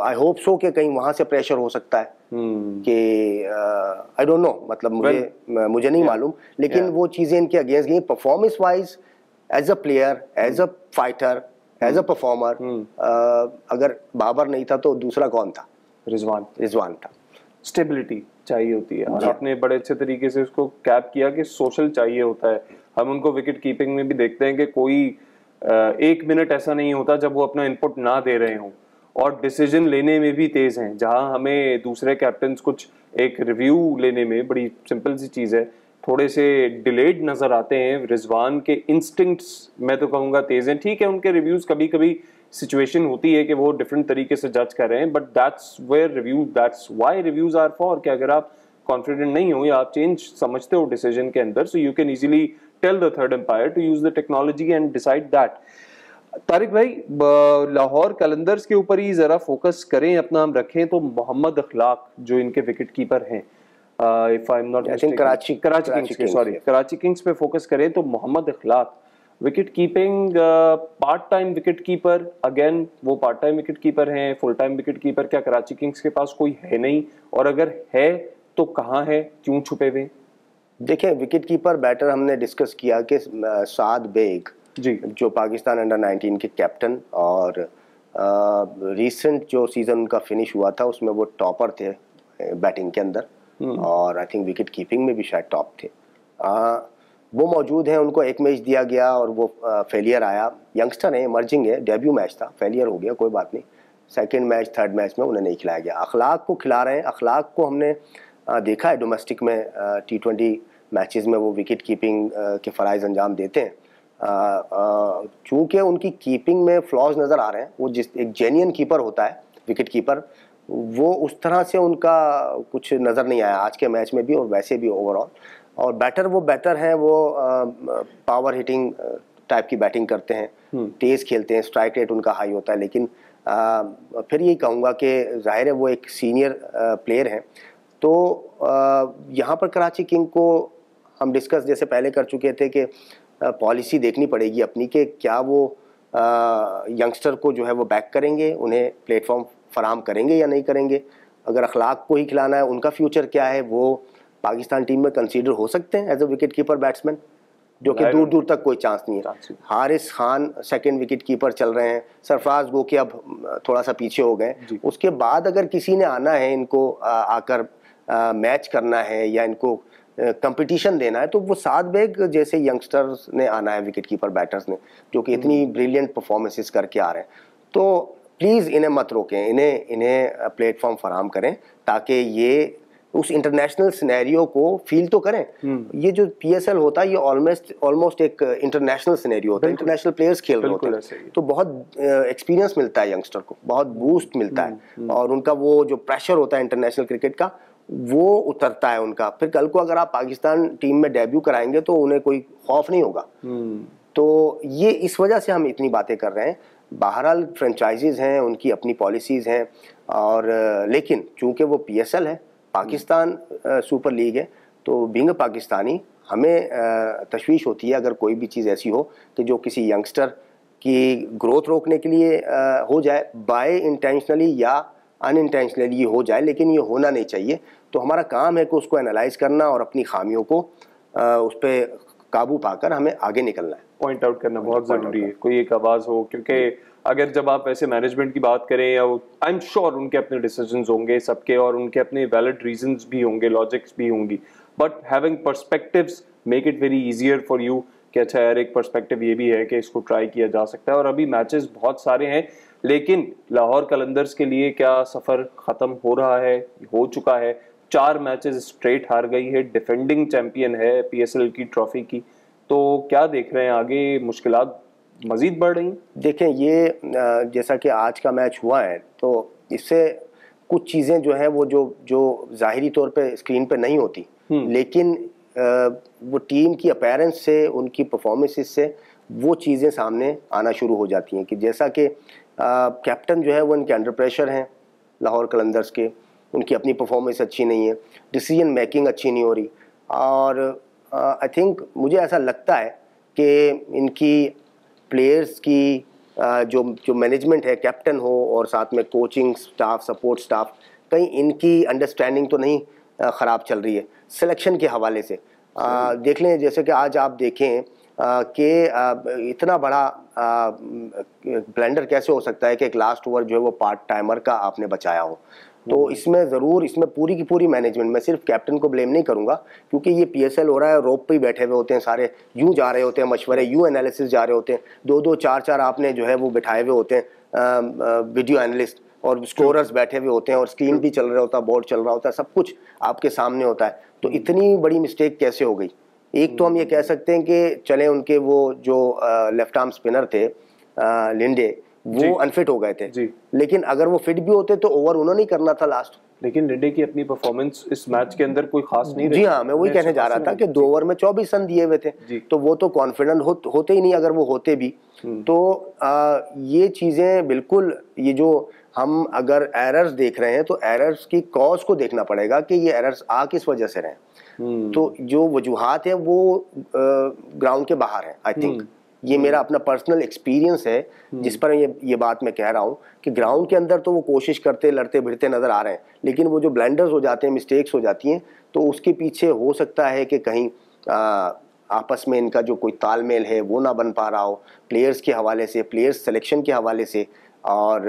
आई होप सो कि कहीं वहाँ से प्रेशर हो सकता है कि आई डोंट नो, मतलब मुझे नहीं मालूम, लेकिन वो चीज़ें इनके अगेंस्ट गई performance wise, as a player, as a fighter, as a performer. अगर बाबर नहीं था तो दूसरा कौन था? रिजवान था। स्टेबिलिटी चाहिए होती है, और आपने बड़े अच्छे तरीके से उसको कैप किया कि सोशल चाहिए होता है। हम उनको विकेट कीपिंग में भी देखते हैं कि कोई 1 मिनट ऐसा नहीं होता जब वो अपना इनपुट ना दे रहे हों, और डिसीजन लेने में भी तेज हैं। जहां हमें दूसरे कैप्टन्स कुछ एक रिव्यू लेने में, बड़ी सिंपल सी चीज़ है, थोड़े से डिलेड नजर आते हैं, रिजवान के इंस्टिंक्ट्स मैं तो कहूँगा तेज हैं। ठीक है, उनके रिव्यूज कभी कभी सिचुएशन होती है कि वो डिफरेंट तरीके से जज कर रहे हैं, but that's why reviews are for. कि अगर आप कॉन्फिडेंट नहीं हो या आप चेंज समझते हो डिसीजन के अंदर, so you can easily tell the third umpire to use the technology and decide that. Tariq भाई, लाहौर कलंदर्स के ऊपर ही जरा फोकस करें, अपना हम रखें तो मोहम्मद अखलाक जो इनके विकेट कीपर हैं, if I am not mistaken Karachi Kings के, सॉरी कराची किंग्स पे फोकस करें तो Mohammad Ikhlaq wicket keeping part time wicket keeper, again वो पार्ट टाइम विकेट कीपर हैं, फुल टाइम विकेट कीपर क्या कराची किंग्स के पास कोई है नहीं, और अगर है तो कहाँ है, क्यों छुपे हुए? देखिए विकेट कीपर बैटर हमने डिस्कस किया कि साद बेग जी, जो पाकिस्तान अंडर 19 के कैप्टन और रीसेंट जो सीजन उनका फिनिश हुआ था उसमें वो टॉपर थे बैटिंग के अंदर, और आई थिंक विकेट कीपिंग में भी शायद टॉप थे। वो मौजूद हैं, उनको एक मैच दिया गया और वो फेलियर आया। यंगस्टर है, इमर्जिंग है, डेब्यू मैच था, फेलियर हो गया, कोई बात नहीं। सेकंड मैच थर्ड मैच में उन्हें नहीं खिलाया गया। अखलाक को खिला रहे हैं। अखलाक को हमने देखा है डोमेस्टिक में T20 मैचेस में वो विकेट कीपिंग के फ़राइज़ अंजाम देते हैं। चूँकि उनकी कीपिंग में फ्लॉज नज़र आ रहे हैं, वो जिस एक जेन्युइन कीपर होता है विकेट कीपर, वो उस तरह से उनका कुछ नज़र नहीं आया आज के मैच में भी और वैसे भी ओवरऑल। और बैटर वो बेटर हैं, वो पावर हिटिंग टाइप की बैटिंग करते हैं, तेज़ खेलते हैं, स्ट्राइक रेट उनका हाई होता है। लेकिन फिर यही कहूँगा कि ज़ाहिर है वो एक सीनियर प्लेयर हैं। तो यहाँ पर कराची किंग को हम डिस्कस जैसे पहले कर चुके थे कि पॉलिसी देखनी पड़ेगी अपनी कि क्या वो यंगस्टर को जो है वो बैक करेंगे, उन्हें प्लेटफॉर्म फराहम करेंगे या नहीं करेंगे। अगर अखलाक को ही खिलाना है, उनका फ्यूचर क्या है, वो पाकिस्तान टीम में कंसीडर हो सकते हैं as a wicket keeper batsman, जो कि दूर दूर तक कोई चांस नहीं है। Haris Khan second wicket keeper चल रहे हैं, सरफराज गो के अब थोड़ा सा पीछे हो गए। उसके बाद अगर किसी ने आना है, इनको आकर मैच करना है या इनको कंपटीशन देना है, तो वो साद बेग जैसे यंगस्टर्स ने आना है, विकेट कीपर बैटर्स ने, जो कि इतनी ब्रिलियंट परफॉर्मेंसेस करके आ रहे हैं। तो प्लीज़ इन्हें मत रोकें, इन्हें प्लेटफॉर्म फराहम करें ताकि ये उस इंटरनेशनल सिनेरियो को फील तो करें। ये जो PSL होता है ये ऑलमोस्ट एक इंटरनेशनल सिनेरियो होता है, इंटरनेशनल प्लेयर्स खेल रहे होते हैं, तो बहुत एक्सपीरियंस मिलता है यंगस्टर को, बहुत बूस्ट मिलता है, और उनका वो जो प्रेशर होता है इंटरनेशनल क्रिकेट का वो उतरता है उनका। फिर कल को अगर आप पाकिस्तान टीम में डेब्यू कराएंगे तो उन्हें कोई खौफ नहीं होगा। तो ये इस वजह से हम इतनी बातें कर रहे हैं। बहरहाल फ्रेंचाइजीज हैं, उनकी अपनी पॉलिसीज़ हैं, और लेकिन चूंकि वो PSL है, पाकिस्तान सुपर लीग है, तो बीइंग पाकिस्तानी हमें तशवीश होती है अगर कोई भी चीज़ ऐसी हो कि जो किसी यंगस्टर की ग्रोथ रोकने के लिए हो जाए, बाय इंटेंशनली या अनइंटेंशनली हो जाए, लेकिन ये होना नहीं चाहिए। तो हमारा काम है कि उसको एनालाइज करना और अपनी खामियों को उस पर काबू पाकर हमें आगे निकलना है। पॉइंट आउट करना बहुत ज़रूरी है, कोई एक आवाज़ हो, क्योंकि अगर जब आप ऐसे मैनेजमेंट की बात करें, या आई एम श्योर उनके अपने डिसीजंस होंगे सबके, और उनके अपने वैलिड रीजंस भी होंगे, लॉजिक्स भी होंगी, but having perspectives make it very easier for you कि अच्छा यार एक पर्सपेक्टिव ये भी है कि इसको ट्राई किया जा सकता है। और अभी मैचेस बहुत सारे हैं, लेकिन लाहौर कलंदर्स के लिए क्या सफ़र ख़त्म हो रहा है, हो चुका है? 4 मैचेस स्ट्रेट हार गई है, डिफेंडिंग चैंपियन है PSL की ट्रॉफी की। तो क्या देख रहे हैं आगे, मुश्किलात मजीद बढ़ रही? देखें, ये जैसा कि आज का मैच हुआ है, तो इससे कुछ चीज़ें जो हैं वो जो ज़ाहिरी तौर पे स्क्रीन पे नहीं होती, लेकिन वो टीम की अपीयरेंस से, उनकी परफॉर्मेंसेस से वो चीज़ें सामने आना शुरू हो जाती हैं कि जैसा कि कैप्टन जो है वो इनके अंडर प्रेशर हैं लाहौर कलंदर्स के, उनकी अपनी परफॉर्मेंस अच्छी नहीं है, डिसीजन मेकिंग अच्छी नहीं हो रही, और आई थिंक मुझे ऐसा लगता है कि इनकी प्लेयर्स की जो मैनेजमेंट है, कैप्टन हो और साथ में कोचिंग स्टाफ, सपोर्ट स्टाफ, कहीं इनकी अंडरस्टैंडिंग तो नहीं ख़राब चल रही है सिलेक्शन के हवाले से। देख लें, जैसे कि आज आप देखें कि इतना बड़ा ब्लेंडर कैसे हो सकता है कि एक लास्ट ओवर जो है वो पार्ट टाइमर का आपने बचाया हो। तो इसमें पूरी की पूरी मैनेजमेंट, मैं सिर्फ कैप्टन को ब्लेम नहीं करूंगा, क्योंकि ये PSL हो रहा है, रोप पे ही बैठे हुए होते हैं सारे, यूं जा रहे होते हैं मशवरे, यूं एनालिसिस जा रहे होते हैं, 2-2 4-4 आपने जो है वो बिठाए हुए होते हैं वीडियो एनालिस्ट, और स्कोरर्स बैठे हुए होते हैं, और स्क्रीन भी चल रहा होता है, बोर्ड चल रहा होता है, सब कुछ आपके सामने होता है। तो इतनी बड़ी मिस्टेक कैसे हो गई? एक तो हम ये कह सकते हैं कि चले उनके वो जो लेफ्ट आर्म स्पिनर थे लिंडे, वो अनफिट हो गए थे जी। लेकिन अगर वो फिट भी होते तो ओवर उन्होंने ही करना था लास्ट। लेकिन रेड्डी की अपनी परफॉर्मेंस इस मैच के अंदर कोई खास नहीं रही। जी हाँ, मैं वही कहने जा रहा था कि 2 ओवर में 24 रन दिए हुए थे, तो वो तो कॉन्फिडेंट होते ही नहीं अगर वो होते भी। तो ये चीजें बिल्कुल, ये जो हम अगर एरर्स देख रहे हैं तो एरर्स की कॉज को देखना पड़ेगा कि ये एरर्स आ किस वजह से रहे। तो जो वजूहात है वो ग्राउंड के बाहर है। आई थिंक ये मेरा अपना पर्सनल एक्सपीरियंस है जिस पर ये बात मैं कह रहा हूँ कि ग्राउंड के अंदर तो वो कोशिश करते लड़ते भिड़ते नजर आ रहे हैं, लेकिन वो जो ब्लैंडर्स हो जाते हैं, मिस्टेक्स हो जाती हैं, तो उसके पीछे हो सकता है कि कहीं आपस में इनका जो कोई तालमेल है वो ना बन पा रहा हो, प्लेयर्स के हवाले से, प्लेयर्स सिलेक्शन के हवाले से, और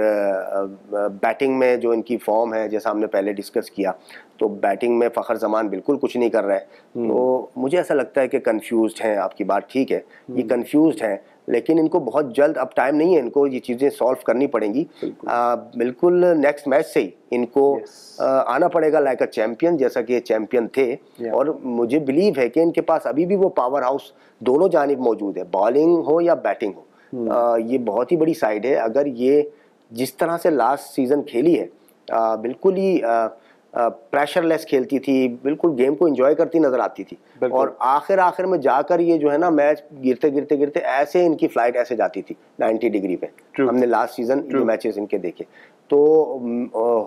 बैटिंग में जो इनकी फॉर्म है, जैसा हमने पहले डिस्कस किया, तो बैटिंग में फ़खर जमान बिल्कुल कुछ नहीं कर रहा है। तो मुझे ऐसा लगता है कि कंफ्यूज्ड हैं। आपकी बात ठीक है, ये कंफ्यूज्ड हैं, लेकिन इनको बहुत जल्द, अब टाइम नहीं है, इनको ये चीज़ें सॉल्व करनी पड़ेंगी। बिल्कुल नेक्स्ट मैच से ही इनको आना पड़ेगा लाइक अ चैम्पियन, जैसा कि ये चैम्पियन थे। और मुझे बिलीव है कि इनके पास अभी भी वो पावर हाउस दोनों जानिब मौजूद है, बॉलिंग हो या बैटिंग हो। ये बहुत ही बड़ी साइड है। अगर ये जिस तरह से लास्ट सीजन खेली है, बिल्कुल ही प्रेशरलेस खेलती थी, बिल्कुल गेम को एंजॉय करती नजर आती थी, और आखिर में जाकर ये जो है ना मैच गिरते ऐसे इनकी फ्लाइट ऐसे जाती थी 90 डिग्री पे। हमने लास्ट सीजन जो मैचेस इनके देखे, तो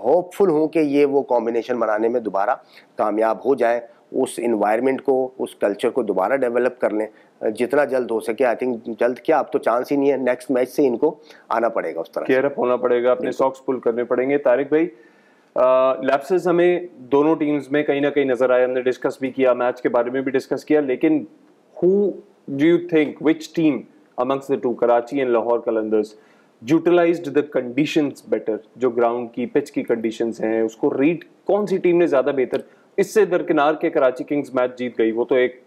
होपफुल हूँ कि ये वो कॉम्बिनेशन बनाने में दोबारा कामयाब हो जाए, उस इन्वायरमेंट को, उस कल्चर को दोबारा डेवलप कर लें जितना जल्द हो सके। आई थिंक जल्द क्या, अब तो चांस ही नहीं है, नेक्स्ट मैच से इनको आना पड़ेगा, उस तरह केयर अप होना पड़ेगा, अपने सॉक्स पुल करने पड़ेंगे। तारिक भाई, लैप्सेस हमें दोनों टीम्स में कहीं ना कहीं नजर आए, हमने डिस्कस भी किया, मैच के बारे में भी डिस्कस किया, लेकिन who do you think, which team amongst the two, Karachi and Lahore Qalandars, utilised the conditions better? जो ग्राउंड की, पिच की कंडीशंस हैं, उसको रीड कौन सी टीम ने ज्यादा बेहतर? इससे दरकिनार के कराची किंग्स मैच जीत गई, वो तो एक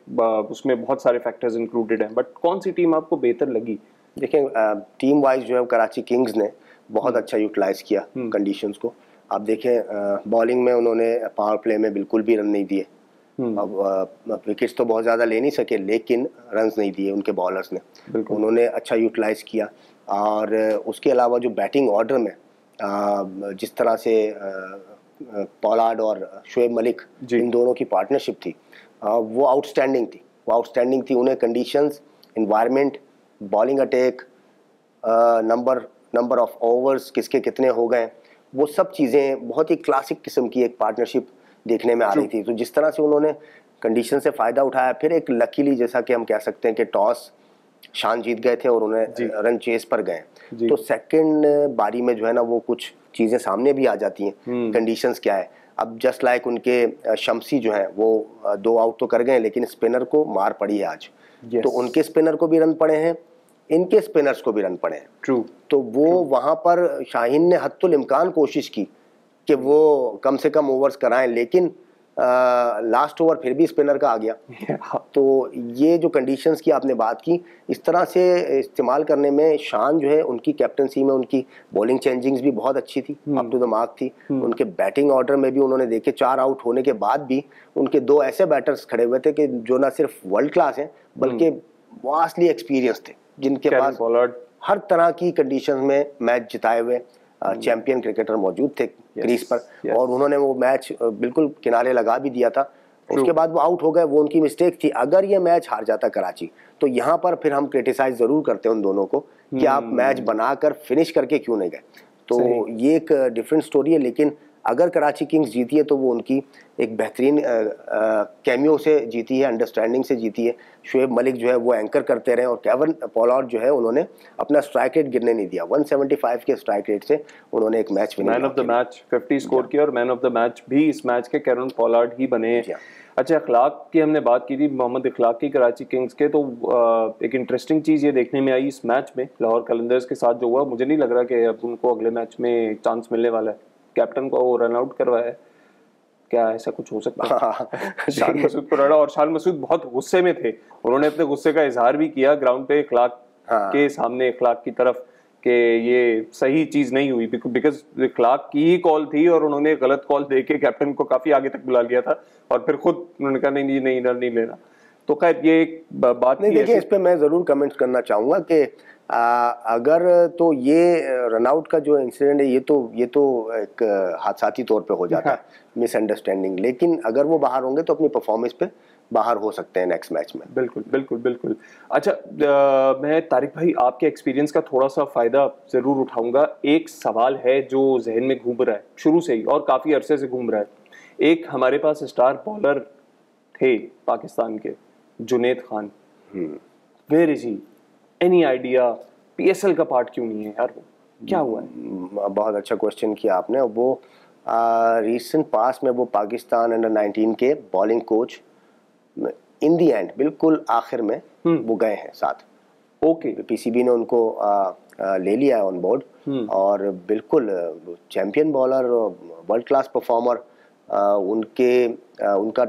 उसमें बहुत सारे फैक्टर्स इंक्लूडेड हैं, बट कौन सी टीम आपको बेहतर लगी? देखिए, टीम वाइज जो है कराची किंग्स ने बहुत अच्छा यूटिलाइज किया कंडीशंस को। आप देखें, बॉलिंग में उन्होंने पावर प्ले में बिल्कुल भी रन नहीं दिए। अब विकेट्स तो बहुत ज़्यादा ले नहीं सके, लेकिन रन्स नहीं दिए उनके बॉलर्स ने, उन्होंने अच्छा यूटिलाइज किया। और उसके अलावा जो बैटिंग ऑर्डर में जिस तरह से पोलार्ड और शोएब मलिक, इन दोनों की पार्टनरशिप थी, वो आउटस्टैंडिंग थी। उन्हें conditions, environment, bowling attack, number of overs किसके कितने हो गए, वो सब चीज़ें बहुत ही क्लासिक किस्म की एक पार्टनरशिप देखने में आ रही थी। तो जिस तरह से उन्होंने कंडीशन से फ़ायदा उठाया, फिर एक लकीली, जैसा कि हम कह सकते हैं कि टॉस शान जीत गए थे और उन्हें रन चेस पर गए, तो सेकंड बारी में जो है ना वो कुछ चीज़ें सामने भी आ जाती हैं। कंडीशंस क्या है, अब जस्ट लाइक उनके शम्सी जो हैं वो 2 आउट तो कर गए, लेकिन स्पिनर को मार पड़ी है आज। तो उनके स्पिनर को भी रन पड़े हैं, इनके स्पिनर्स को भी रन पड़े हैं। तो वो वहाँ पर शाहीन ने हत्तुल इम्कान कोशिश की कि वो कम से कम ओवर्स कराएं, लेकिन लास्ट ओवर फिर भी स्पिनर का आ गया। तो ये जो कंडीशंस की आपने बात की, इस तरह से इस्तेमाल करने में शान जो है, उनकी कैप्टनसी में उनकी बॉलिंग चेंजिंग्स भी बहुत अच्छी थी, अप टू द मार्क थी। उनके बैटिंग ऑर्डर में भी उन्होंने देखे 4 आउट होने के बाद भी उनके 2 ऐसे बैटर्स खड़े हुए थे कि जो ना सिर्फ वर्ल्ड क्लास हैं बल्कि वास्टली एक्सपीरियंस थे, जिनके पास हर तरह की कंडीशंस में मैच जिताए हुए चैंपियन क्रिकेटर मौजूद थे क्रीज पर। और उन्होंने वो मैच बिल्कुल किनारे लगा भी दिया था। उसके बाद वो आउट हो गए, वो उनकी मिस्टेक थी। अगर ये मैच हार जाता कराची, तो यहाँ पर फिर हम क्रिटिसाइज जरूर करते हैं उन दोनों को कि आप मैच बनाकर फिनिश करके क्यों नहीं गए। तो ये एक डिफरेंट स्टोरी है। लेकिन अगर कराची किंग्स जीती है तो वो उनकी एक बेहतरीन कैमियो से जीती है, अंडरस्टैंडिंग से जीती है। शोएब मलिक जो है वो एंकर करते रहे, और केवन पोलार्ड जो है उन्होंने अपना स्ट्राइक रेट गिरने नहीं दिया। 175 के स्ट्राइक रेट से उन्होंने एक match man of the match 50 score किया, और मैन ऑफ द मैच भी इस मैच के केवन पोलार्ड ही बने हैं। अच्छा, अखलाक की हमने बात की थी, मोहम्मद अखलाक की कराची किंग्स के, तो एक इंटरेस्टिंग चीज़ ये देखने में आई इस मैच में लाहौर कलंदर्स के साथ जो हुआ। मुझे नहीं लग रहा कि अब उनको अगले मैच में चांस मिलने वाला है। कैप्टन को वो रन आउट करवाया है, क्या ऐसा कुछ हो सकता है? शान मसूद को रड़ा, और शान मसूद बहुत गुस्से में थे, उन्होंने अपने गुस्से का इजहार भी किया ग्राउंड पे अखलाक के सामने, अखलाक की तरफ, कि ये सही चीज नहीं हुई, बिकॉज अखलाक की ही कॉल थी और उन्होंने गलत कॉल देके कैप्टन को काफी आगे तक बुला लिया था, और फिर खुद उन्होंने कहा नहीं रन नहीं लेना। तो खैर ये एक बात नहीं, देखिए इस पे मैं ज़रूर कमेंट्स करना चाहूँगा कि अगर तो ये रनआउट का जो इंसिडेंट है ये तो एक हादसाती तौर पे हो जाता है, मिसअंडरस्टैंडिंग, लेकिन अगर वो बाहर होंगे तो अपनी परफॉर्मेंस पे बाहर हो सकते हैं नेक्स्ट मैच में। बिल्कुल बिल्कुल बिल्कुल। अच्छा, मैं तारिक भाई आपके एक्सपीरियंस का थोड़ा सा फ़ायदा ज़रूर उठाऊंगा। एक सवाल है जो जहन में घूम रहा है शुरू से ही और काफ़ी अरसे से घूम रहा है। एक हमारे पास स्टार बॉलर थे पाकिस्तान के, Junaid Khan. Where is he? Any idea? PSL का पार्ट क्यों नहीं है यार? वो क्या हुआ है? बहुत अच्छा क्वेश्चन किया आपने। वो रीसेंट पास में वो पाकिस्तान अंडर 19 के bowling coach in the and बिल्कुल आखिर में वो गए हैं साथ। ओके, पीसीबी ने उनको ले लिया ऑन बोर्ड और बिल्कुल champion bowler, world class performer, उनका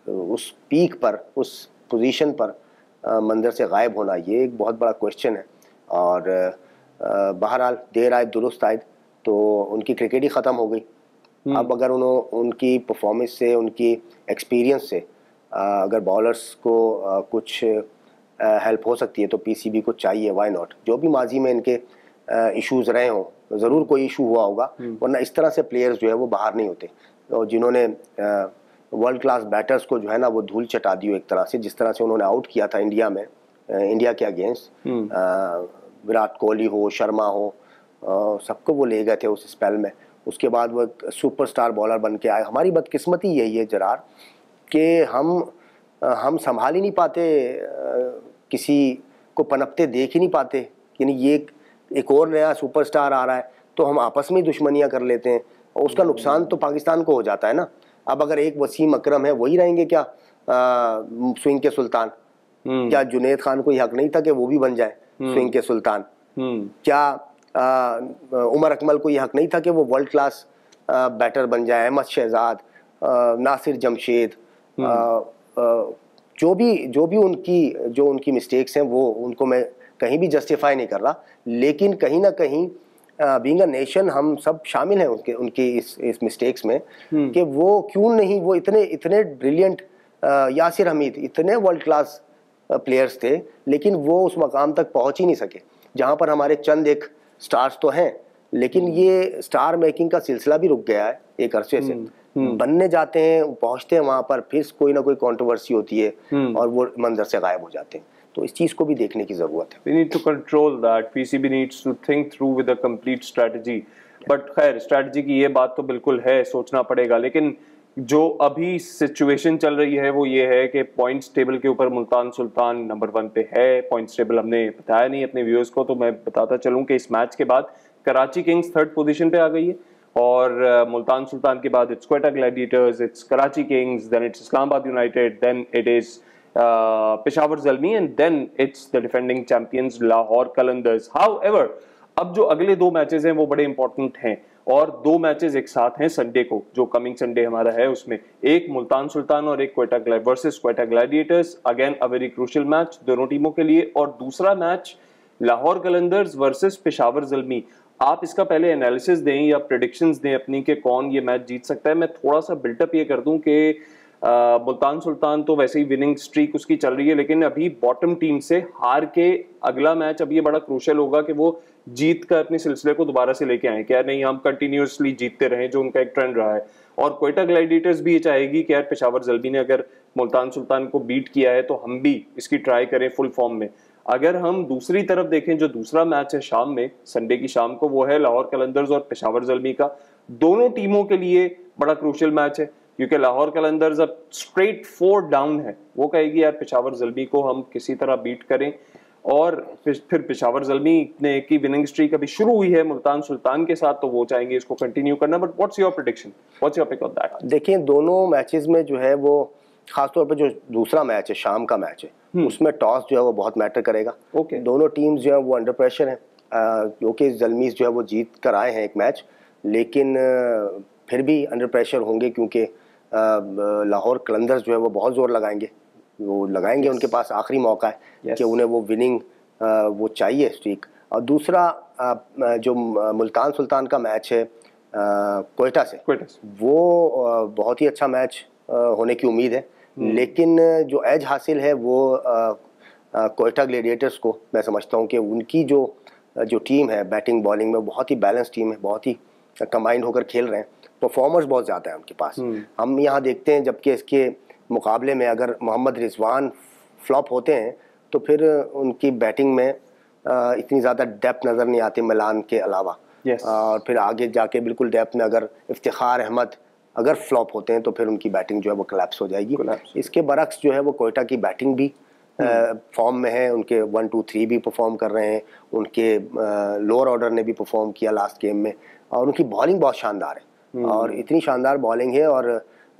उस पीक पर, उस पोजीशन पर मंजर से गायब होना, ये एक बहुत बड़ा क्वेश्चन है। और बहरहाल देर आए दुरुस्त आए, तो उनकी क्रिकेट ही ख़त्म हो गई। अब अगर उनकी परफॉर्मेंस से, उनकी एक्सपीरियंस से अगर बॉलर्स को कुछ हेल्प हो सकती है तो पीसीबी को चाहिए, व्हाई नॉट। जो भी माजी में इनके इश्यूज़ रहे हों, ज़रूर कोई इशू हुआ होगा, वरना इस तरह से प्लेयर्स जो है वो बाहर नहीं होते। और जिन्होंने वर्ल्ड क्लास बैटर्स को जो है ना वो धूल चटा दी एक तरह से, जिस तरह से उन्होंने आउट किया था इंडिया में, इंडिया के अगेंस्ट, विराट कोहली हो, शर्मा हो, सबको वो ले गए थे उस स्पेल में। उसके बाद वो सुपरस्टार बॉलर बन के आए। हमारी बदकिस्मती यही है जरार कि हम संभाल ही नहीं पाते, किसी को पनपते देख ही नहीं पाते। यानी ये एक और नया सुपरस्टार आ रहा है तो हम आपस में दुश्मनियां कर लेते हैं, और उसका नुकसान तो पाकिस्तान को हो जाता है ना। अब अगर एक वसीम अकरम है, वही रहेंगे क्या स्विंग के सुल्तान? क्या जुनेद खान को हक नहीं था कि वो भी बन जाए स्विंग के सुल्तान? क्या उमर अकमल को ये हक नहीं था कि वो वर्ल्ड क्लास बैटर बन जाए? अहमद शहजाद, नासिर जमशेद, जो भी उनकी मिस्टेक्स हैं, वो उनको मैं कहीं भी जस्टिफाई नहीं कर रहा, लेकिन कहीं ना कहीं बीइंग अ नेशन हम सब शामिल हैं उनकी इस मिस्टेक्स में कि वो क्यों नहीं, वो इतने ब्रिलियंट, यासिर हमीद इतने वर्ल्ड क्लास प्लेयर्स थे, लेकिन वो उस मकाम तक पहुंच ही नहीं सके जहां पर हमारे चंद एक स्टार्स तो हैं, लेकिन ये स्टार मेकिंग का सिलसिला भी रुक गया है एक अरसे से। बनने जाते हैं, पहुंचते हैं वहां पर, फिर कोई ना कोई कंट्रोवर्सी होती है और वो मंजर से गायब हो जाते हैं। तो इस चीज को भी देखने की जरूरत है। We need to control that. PCB needs to think through with a complete strategy. But खैर स्ट्रैटेजी की ये बात तो बिल्कुल है, सोचना पड़ेगा। लेकिन जो अभी सिचुएशन चल रही है वो ये है कि पॉइंट्स टेबल के ऊपर मुल्तान सुल्तान नंबर 1 पे है। पॉइंट्स टेबल हमने बताया नहीं अपने व्यूअर्स को, तो मैं बताता चलूं कि इस मैच के बाद कराची किंग्स 3rd पोजीशन पे आ गई है, और मुल्तान सुल्तान के बाद it's Quetta Gladiators, it's Karachi Kings, then it's Islamabad United, then it is Peshawar Zalmi, and then it's the defending champions Lahore Qalandars. However, अब जो अगले 2 मैचेस हैं वो बड़े इंपॉर्टेंट हैं, और 2 मैचेस एक साथ हैं संडे को, जो कमिंग संडे हमारा है। उसमें एक मुल्तान सुल्तान और एक Quetta versus Quetta Gladiators, again a very crucial match दोनों टीमों के लिए। और दूसरा मैच लाहौर कलंदर्स वर्सेस पेशावर ज़ल्मी। आप इसका पहले एनालिसिस दें या प्रेडिक्शंस दें अपनी कि कौन ये मैच जीत सकता है। मैं थोड़ा सा बिल्टअप ये कर दूं कि मुल्तान सुल्तान तो वैसे ही विनिंग स्ट्रीक उसकी चल रही है, लेकिन अभी बॉटम टीम से हार के अगला मैच अब ये बड़ा क्रूशियल होगा कि वो जीत कर अपने सिलसिले को दोबारा से लेके आए। क्या नहीं, हम कंटिन्यूसली जीतते रहें, जो उनका एक ट्रेंड रहा है। और क्वेटा ग्लैडिएटर्स भी ये चाहेगी कि यार पेशावर ज़ल्मी ने अगर मुल्तान सुल्तान को बीट किया है तो हम भी इसकी ट्राई करें फुल फॉर्म में। अगर हम दूसरी तरफ देखें, जो दूसरा मैच है शाम में, संडे की शाम को, वो है लाहौर कलंदर्स और पेशावर ज़ल्मी का। दोनों टीमों के लिए बड़ा क्रूशियल मैच है, क्योंकि लाहौर कलंदर्स अब स्ट्रेट 4 डाउन है। वो कहेगी यार पेशावर ज़ल्मी को हम किसी तरह बीट करें, और फिर पेशावर ज़ल्मी ने की विनिंग स्ट्रीक अभी शुरू हुई है मुल्तान सुल्तान के साथ, तो वो चाहेंगे इसको कंटिन्यू करना। But what's your prediction, what's your pick on that? देखिए, दोनों मैचेस में जो है वो, खासतौर पर जो दूसरा मैच है, शाम का मैच है, उसमें टॉस जो है वो बहुत मैटर करेगा। दोनों टीम्स जो है वो अंडर प्रेशर हैं, क्योंकि ज़ल्मीज़ जो है वो जीत कर आए हैं एक मैच, लेकिन फिर भी अंडर प्रेशर होंगे, क्योंकि लाहौर कलंदर्स जो है वो बहुत जोर लगाएंगे, उनके पास आखिरी मौका है कि उन्हें वो विनिंग वो चाहिए स्ट्रीक। और दूसरा जो मुल्तान सुल्तान का मैच है क्वेटा से, वो बहुत ही अच्छा मैच होने की उम्मीद है। लेकिन जो एज हासिल है वो कोयटा ग्लेडिएटर्स को मैं समझता हूँ कि उनकी जो टीम है बैटिंग बॉलिंग में बहुत ही बैलेंस टीम है, बहुत ही कंबाइंड होकर खेल रहे हैं, परफॉर्मर्स बहुत ज़्यादा है उनके पास। हम यहाँ देखते हैं जबकि इसके मुकाबले में अगर मोहम्मद रिजवान फ्लॉप होते हैं तो फिर उनकी बैटिंग में इतनी ज़्यादा डेप्थ नज़र नहीं आती मिलान के अलावा। और फिर आगे जाके बिल्कुल डेप्थ में अगर इफ्तिखार अहमद अगर फ्लॉप होते हैं तो फिर उनकी बैटिंग जो है वो कोलैप्स हो जाएगी। इसके बरक्स जो है वो कोयटा की बैटिंग भी फॉर्म में है, उनके 1, 2, 3 भी परफॉर्म कर रहे हैं, उनके लोअर ऑर्डर ने भी परफॉर्म किया लास्ट गेम में, और उनकी बॉलिंग बहुत शानदार है और इतनी शानदार बॉलिंग है। और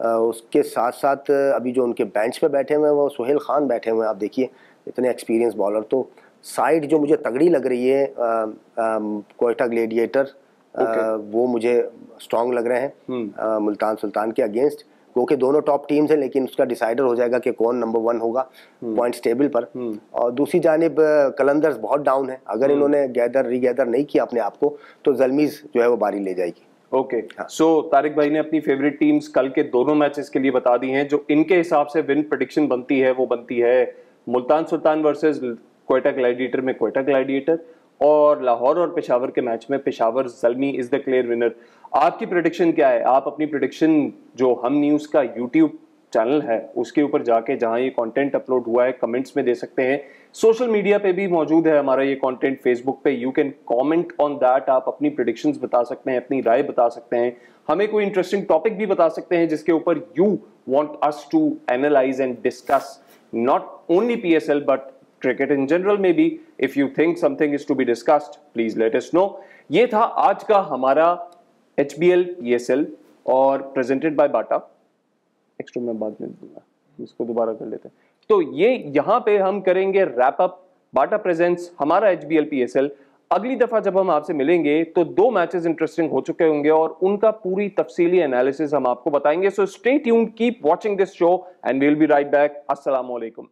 उसके साथ साथ अभी जो उनके बेंच पे बैठे हुए हैं वो सुहेल खान बैठे हुए हैं, आप देखिए इतने एक्सपीरियंस बॉलर। तो साइड जो मुझे तगड़ी लग रही है कोयटा ग्लेडिएटर, वो मुझे स्ट्रॉन्ग लग रहे हैं मुल्तान सुल्तान के अगेंस्ट, क्योंकि दोनों टॉप टीम्स हैं, लेकिन उसका डिसाइडर हो जाएगा कि कौन नंबर 1 होगा पॉइंट्स टेबल पर। और दूसरी जानिब कलंदर्स बहुत डाउन है, अगर इन्होंने रीगैदर नहीं किया अपने आप को तो जलमीज जो है वो बारी ले जाएगी। ओके, सो तारिक भाई ने अपनी फेवरेट टीम्स कल के दोनों मैचेस के लिए बता दी हैं। जो इनके हिसाब से विन प्रेडिक्शन बनती है वो बनती है मुल्तान सुल्तान वर्सेस कोयटा ग्लैडिएटर में कोयटा ग्लैडिएटर, और लाहौर और पेशावर के मैच में Peshawar Zalmi is the clear winner. आपकी प्रेडिक्शन क्या है? आप अपनी प्रेडिक्शन जो हम न्यूज़ का यूट्यूब चैनल है उसके ऊपर जाके जहां ये कंटेंट अपलोड हुआ है कमेंट्स में दे सकते हैं। सोशल मीडिया पे भी मौजूद है हमारा ये कंटेंट, फेसबुक पे, you can comment on that. आप अपनी प्रेडिक्शंस बता सकते हैं, अपनी राय बता सकते हैं, हमें कोई इंटरेस्टिंग टॉपिक भी बता सकते हैं जिसके ऊपर you want us to analyse and discuss, not only PSL but cricket in general maybe. If you think something is to be discussed, please let us know. ये था आज का हमारा HBL PSL और presented by बाटा। एक्स्ट्रा मैं बाद में दूंगा, इसको दोबारा कर लेते हैं। तो ये यहाँ पे हम करेंगे रैप अप बाटा प्रेजेंट्स हमारा HBL PSL। अगली दफा जब हम आपसे मिलेंगे तो 2 मैचेस इंटरेस्टिंग हो चुके होंगे और उनका पूरी तफसीली एनालिसिस हम आपको बताएंगे। So stay tuned, keep watching this show and we will be right back. अस्सलाम वालेकुम।